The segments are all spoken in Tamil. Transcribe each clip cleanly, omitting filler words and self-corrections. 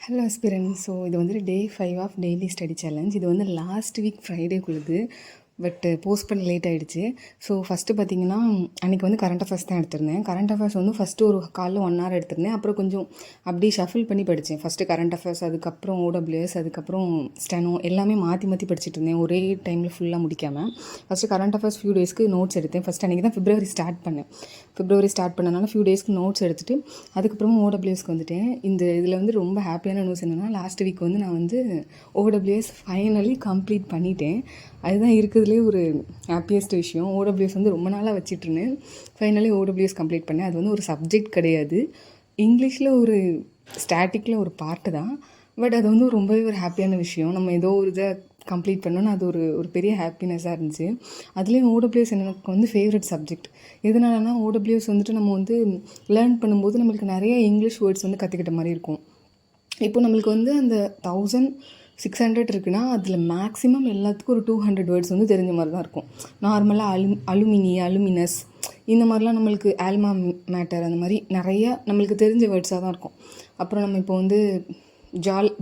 Hello aspirant. ஸோ இது வந்துட்டு டே 5 ஆஃப் டெய்லி ஸ்டடி சேலஞ்ச். இது வந்து லாஸ்ட் வீக் ஃப்ரைடேக்குள்ளது. பட் போஸ்ட் பண்ண லேட் ஆகிடுச்சு. ஸோ ஃபஸ்ட்டு பார்த்தீங்கன்னா அன்றைக்கி வந்து கரண்ட் அஃபேர்ஸ் தான் எடுத்திருந்தேன். கரண்ட் அஃபேர்ஸ் வந்து ஃபஸ்ட்டு ஒரு காலைல 1 ஹவர் எடுத்திருந்தேன். அப்புறம் கொஞ்சம் அப்படியே ஷஃபில் பண்ணி படித்தேன். ஃபஸ்ட்டு கரண்ட் அஃபேர்ஸ், அதுக்கப்புறம் ஓடபிள்யூஎஸ், அதுக்கப்புறம் ஸ்டெனோ, எல்லாமே மாற்றி மாற்றி படிச்சுட்டு இருந்தேன் ஒரே டைமில் ஃபுல்லாக முடிக்காமல். ஃபஸ்ட்டு கரண்ட் அஃபேர்ஸ் ஃபியூ டேஸ்க்கு நோட்ஸ் எடுத்தேன். ஃபஸ்ட்டு அன்றைக்கி தான் ஃபிப்ரவரி ஸ்டார்ட் பண்ணனால ஃபியூ டேஸ்க்கு நோட்ஸ் எடுத்துகிட்டு அதுக்கப்புறமா ஓடபிள்யூஎஸ்க்கு வந்துட்டேன். இதில் வந்து ரொம்ப ஹாப்பியான நியூஸ் என்னென்னா, லாஸ்ட் வீக் வந்து நான் வந்து ஓடபிள்யூஎஸ் ஃபைனலி கம்ப்ளீட் பண்ணிட்டேன். அதுதான் இருக்கிறதுலே ஒரு ஹாப்பியஸ்ட் விஷயம். ஓடபிள்யூஎஸ் வந்து ரொம்ப நாளாக வச்சிட்ருந்தேன். ஃபைனலி ஓடபிள்யூஎஸ் கம்ப்ளீட் பண்ணேன். அது வந்து ஒரு சப்ஜெக்ட் கிடையாது, இங்கிலீஷில் ஒரு ஸ்டாட்டிக்கில் ஒரு பார்ட்டு தான். பட் அது வந்து ரொம்பவே ஒரு ஹாப்பியான விஷயம். நம்ம ஏதோ ஒரு இதை கம்ப்ளீட் பண்ணோன்னு அது ஒரு பெரிய ஹாப்பினஸ்ஸாக இருந்துச்சு. அதுலேயும் ஓடபிள்யூஎஸ் எனக்கு வந்து ஃபேவரட் சப்ஜெக்ட். எதனாலனா ஓடபிள்யூஎஸ் வந்துட்டு நம்ம வந்து லேர்ன் பண்ணும்போது நம்மளுக்கு நிறைய இங்கிலீஷ் வேர்ட்ஸ் வந்து கற்றுக்கிட்ட மாதிரி இருக்கும். இப்போ நம்மளுக்கு வந்து அந்த 1600 இருக்குன்னா அதில் மேக்ஸிமம் எல்லாத்துக்கும் ஒரு 200 வேர்ட்ஸ் வந்து தெரிஞ்ச மாதிரி தான் இருக்கும். நார்மலாக அலுமினஸ் இந்த மாதிரிலாம் நம்மளுக்கு ஆல்மா மேட்டர் அந்த மாதிரி நிறையா நம்மளுக்கு தெரிஞ்ச வேர்ட்ஸாக தான் இருக்கும். அப்புறம் நம்ம இப்போ வந்து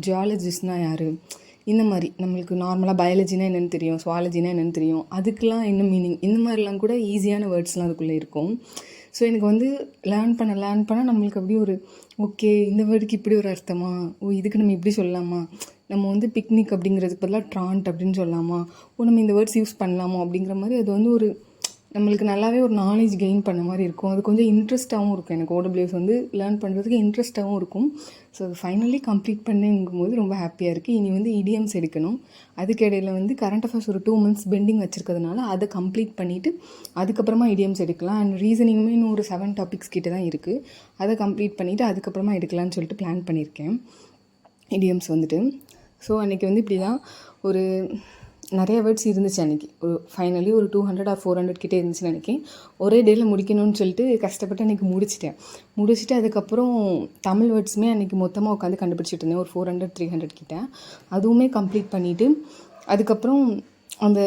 ஜியாலஜிஸ்ட்னால் யார், இந்த மாதிரி நம்மளுக்கு நார்மலாக பயாலஜினா என்னென்னு தெரியும், சுவாலஜினா என்னென்னு தெரியும், அதுக்கெலாம் என்ன மீனிங், இந்த மாதிரிலாம் கூட ஈஸியான வேர்ட்ஸ்லாம் அதுக்குள்ளே இருக்கும். ஸோ எனக்கு வந்து லேர்ன் பண்ண நம்மளுக்கு அப்படியே ஒரு ஓகே, இந்த வேர்டுக்கு இப்படி ஒரு அர்த்தமா, இதுக்கு நம்ம இப்படி சொல்லலாமா, நம்ம வந்து பிக்னிக் அப்படிங்கிறதுக்கு பதிலாக ட்ராண்ட் அப்படின்னு சொல்லலாமா, நம்ம இந்த வேர்ட்ஸ் யூஸ் பண்ணலாமா அப்படிங்கிற மாதிரி அது வந்து ஒரு நம்மளுக்கு நல்லாவே ஒரு நாலேஜ் கெயின் பண்ண மாதிரி இருக்கும். அது கொஞ்சம் இன்ட்ரெஸ்ட்டாகவும் இருக்கும். எனக்கு ஓடபிள்யூஎஸ் வந்து லேர்ன் பண்ணுறதுக்கு இன்ட்ரெஸ்ட்டாகவும் இருக்கும். ஸோ அது ஃபைனலி கம்ப்ளீட் பண்ணுங்கும்போது ரொம்ப ஹாப்பியாக இருக்குது. இனி வந்து இடியம்ஸ் எடுக்கணும். அதுக்கு இடையில் வந்து கரண்ட் அஃபேர்ஸ் ஒரு 2 months பெண்டிங் வச்சுருக்கிறதுனால அதை கம்ப்ளீட் பண்ணிவிட்டு அதுக்கப்புறமா இடியம்ஸ் எடுக்கலாம். அண்ட் ரீசனிங்குமே இன்னும் ஒரு 7 டாபிக்ஸ் கிட்ட தான் இருக்குது. அதை கம்ப்ளீட் பண்ணிவிட்டு அதுக்கப்புறமா எடுக்கலான்னு சொல்லிட்டு பிளான் பண்ணியிருக்கேன் இடியம்ஸ் வந்துட்டு. ஸோ அன்றைக்கி வந்து இப்படி தான் ஒரு நிறைய வேர்ட்ஸ் இருந்துச்சு. அன்றைக்கி ஒரு ஃபைனலி ஒரு 200 or 400 கிட்டே இருந்துச்சுன்னு நினைக்கிறேன். ஒரே டேயில் முடிக்கணும்னு சொல்லிட்டு கஷ்டப்பட்டு அன்றைக்கி முடிச்சுட்டு அதுக்கப்புறம் தமிழ் வேர்ட்ஸுமே அன்றைக்கி மொத்தமாக உட்காந்து கண்டுபிடிச்சிட்டு இருந்தேன். ஒரு 400 300 கிட்ட அதுவுமே கம்ப்ளீட் பண்ணிவிட்டு அதுக்கப்புறம் அந்த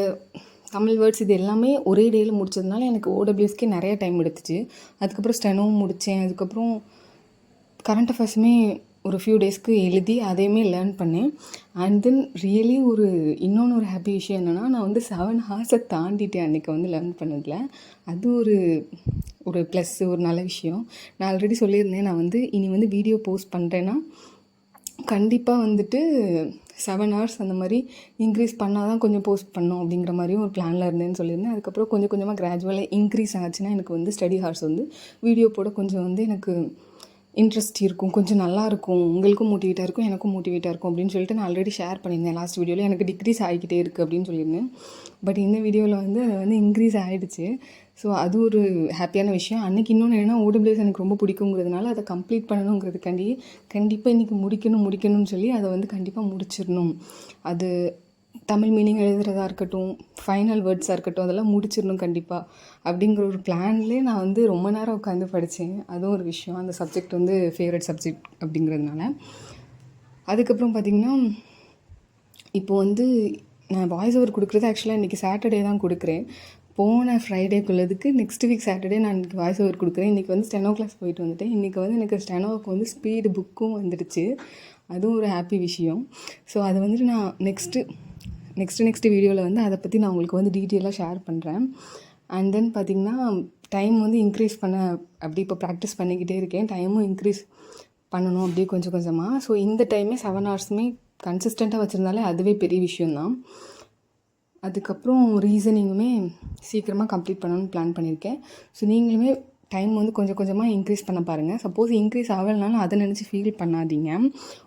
தமிழ் வேர்ட்ஸ் இது எல்லாமே ஒரே டேயில் முடிச்சதுனால எனக்கு ஓடபிள்யூஎஸ்க்கே நிறைய டைம் எடுத்துச்சு. அதுக்கப்புறம் ஸ்டெனோவும் முடித்தேன். அதுக்கப்புறம் கரண்ட் அஃபேர்ஸுமே ஒரு ஃபியூ டேஸ்க்கு எழுதி அதையுமே லேர்ன் பண்ணேன். அண்ட் தென் ரியலி இன்னொன்று ஒரு ஹாப்பி விஷயம் என்னென்னா, நான் வந்து 7 hours தாண்டிட்டேன் அன்றைக்கி வந்து லேர்ன் பண்ணதில். அது ஒரு ப்ளஸ், ஒரு நல்ல விஷயம். நான் ஆல்ரெடி சொல்லியிருந்தேன், நான் வந்து இனி வந்து வீடியோ போஸ்ட் பண்ணுறேன்னா கண்டிப்பாக வந்துட்டு 7 hours அந்த மாதிரி இன்க்ரீஸ் பண்ணால் தான் கொஞ்சம் போஸ்ட் பண்ணோம் அப்படிங்கிற மாதிரியும் ஒரு பிளானில் இருந்தேன்னு சொல்லியிருந்தேன். அதுக்கப்புறம் கொஞ்சம் கொஞ்சமாக கிராஜுவலாக இன்க்ரீஸ் ஆச்சுன்னா எனக்கு வந்து ஸ்டடி ஹார்ஸ் வந்து வீடியோ போட கொஞ்சம் வந்து எனக்கு இன்ட்ரெஸ்ட் இருக்கும், கொஞ்சம் நல்லாயிருக்கும், உங்களுக்கும் மோட்டிவேட்டாக இருக்கும், எனக்கும் மோட்டிவேட்டாக இருக்கும் அப்படின்னு சொல்லிட்டு நான் ஆல்ரெடி ஷேர் பண்ணியிருந்தேன் லாஸ்ட் வீடியோவில். எனக்கு டிக்ரீஸ் ஆகிக்கிட்டே இருக்குது அப்படின்னு சொல்லியிருந்தேன். பட் இந்த வீடியோவில் வந்து அது வந்து இன்க்ரீஸ் ஆகிடுச்சு. ஸோ அது ஒரு ஹாப்பியான விஷயம். அன்றைக்கி இன்னொன்று என்னென்னா, ஓடபிள்யூஎஸ் எனக்கு ரொம்ப பிடிக்குங்கிறதுனால அதை கம்ப்ளீட் பண்ணணுங்கிறதுக்காண்டி கண்டிப்பாக இன்றைக்கி முடிக்கணும்னு சொல்லி அதை வந்து கண்டிப்பாக முடிச்சிடணும். அது தமிழ் மீனிங் எழுதுறதா இருக்கட்டும், ஃபைனல் வேர்ட்ஸாக இருக்கட்டும், அதெல்லாம் முடிச்சிடணும் கண்டிப்பாக அப்படிங்கிற ஒரு பிளான்லேயே நான் வந்து ரொம்ப நேரம் உட்காந்து படித்தேன். அதுவும் ஒரு விஷயம். அந்த சப்ஜெக்ட் வந்து ஃபேவரட் சப்ஜெக்ட் அப்படிங்கிறதுனால. அதுக்கப்புறம் பார்த்திங்கன்னா, இப்போ வந்து நான் வாய்ஸ் ஓவர் கொடுக்குறது ஆக்சுவலாக இன்றைக்கி சாட்டர்டே தான் கொடுக்குறேன். போன ஃப்ரைடேக்குள்ளதுக்கு நெக்ஸ்ட் வீக் சாட்டர்டே நான் இன்றைக்கி வாய்ஸ் ஓவர் கொடுக்குறேன். இன்றைக்கி வந்து ஸ்டெனோ கிளாஸ் போயிட்டு வந்துட்டேன். இன்றைக்கி வந்து எனக்கு ஸ்டெனோவுக்கு வந்து ஸ்பீடு புக்கும் வந்துடுச்சு. அதுவும் ஒரு ஹாப்பி விஷயம். ஸோ அது வந்துட்டு நான் நெக்ஸ்ட் வீடியோவில் வந்து அதை பற்றி நான் உங்களுக்கு வந்து டீட்டெயிலாக ஷேர் பண்ணுறேன். அண்ட் தென் பார்த்திங்கன்னா, டைம் வந்து இன்க்ரீஸ் பண்ண அப்படி இப்போ ப்ராக்டிஸ் பண்ணிக்கிட்டே இருக்கேன். டைமும் இன்க்ரீஸ் பண்ணணும் அப்படியே கொஞ்சம் கொஞ்சமாக. ஸோ இந்த டைமே 7 ஹவர்ஸுமே கன்சிஸ்டண்ட்டாக வச்சுருந்தாலே அதுவே பெரிய விஷயந்தான். அதுக்கப்புறம் ரீசனிங்குமே சீக்கிரமாக கம்ப்ளீட் பண்ணணும்னு பிளான் பண்ணியிருக்கேன். ஸோ நீங்களுமே டைம் வந்து கொஞ்சம் கொஞ்சமாக இன்க்ரீஸ் பண்ண பாருங்கள். சப்போஸ் இன்க்ரீஸ் ஆகலைனாலும் அதை நினச்சி ஃபீல் பண்ணாதீங்க.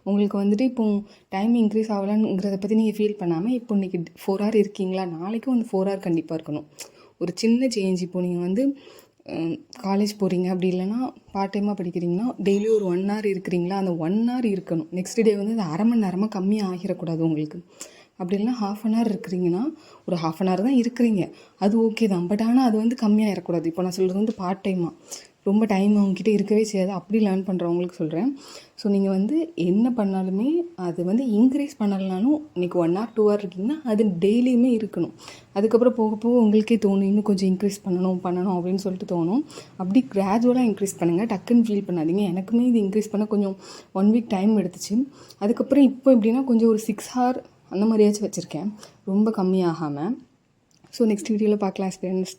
உங்களுக்கு வந்துட்டு இப்போது டைம் இன்க்ரீஸ் ஆகலைங்கிறத பற்றி நீங்கள் ஃபீல் பண்ணாமல், இப்போ இன்றைக்கி 4 hour இருக்கீங்களா, நாளைக்கும் வந்து 4 hour கண்டிப்பாக இருக்கணும். ஒரு சின்ன சேஞ்ச். இப்போ நீங்கள் வந்து காலேஜ் போகிறீங்க, அப்படி இல்லைனா பார்ட் டைமாக படிக்கிறீங்கன்னா டெய்லி ஒரு 1 hour இருக்கிறீங்களா, அந்த 1 hour இருக்கணும். நெக்ஸ்ட் டே வந்து அது 1/2 மணி நேரமாக கம்மியாக ஆகிடக்கூடாது உங்களுக்கு. அப்படி இல்லைனா 1/2 an hour இருக்கிறீங்கன்னா ஒரு 1/2 an hour தான் இருக்கிறீங்க, அது ஓகே தான். பட் ஆனால் அது வந்து கம்மியாக இருக்கக்கூடாது. இப்போ நான் சொல்கிறது வந்து பார்ட் டைமாக ரொம்ப டைம் அவங்ககிட்ட இருக்கவே செய்யாது. அப்படி லேர்ன் பண்ணுறவங்களுக்கு சொல்கிறேன். ஸோ நீங்கள் வந்து என்ன பண்ணாலுமே அது வந்து இன்க்ரீஸ் பண்ணலைனாலும் இன்றைக்கி 1 hour 2 hour இருக்கீங்கன்னா அது டெய்லியுமே இருக்கணும். அதுக்கப்புறம் போக போக உங்களுக்கே தோணும் இன்னும் கொஞ்சம் இன்க்ரீஸ் பண்ணணும் அப்படின்னு சொல்லிட்டு தோணும். அப்படி கிராஜுவலாக இன்க்ரீஸ் பண்ணுங்கள், டக்குன்னு ஃபீல் பண்ணாதீங்க. எனக்குமே இது இன்க்ரீஸ் பண்ண கொஞ்சம் 1 week டைம் எடுத்துச்சு. அதுக்கப்புறம் இப்போ எப்படின்னா கொஞ்சம் ஒரு 6 hour அந்த மாதிரியாச்சும் வச்சுருக்கேன், ரொம்ப கம்மியாகாமல். ஸோ நெக்ஸ்ட் வீடியோவில் பார்க்கலாம் ஃப்ரெண்ட்ஸ்.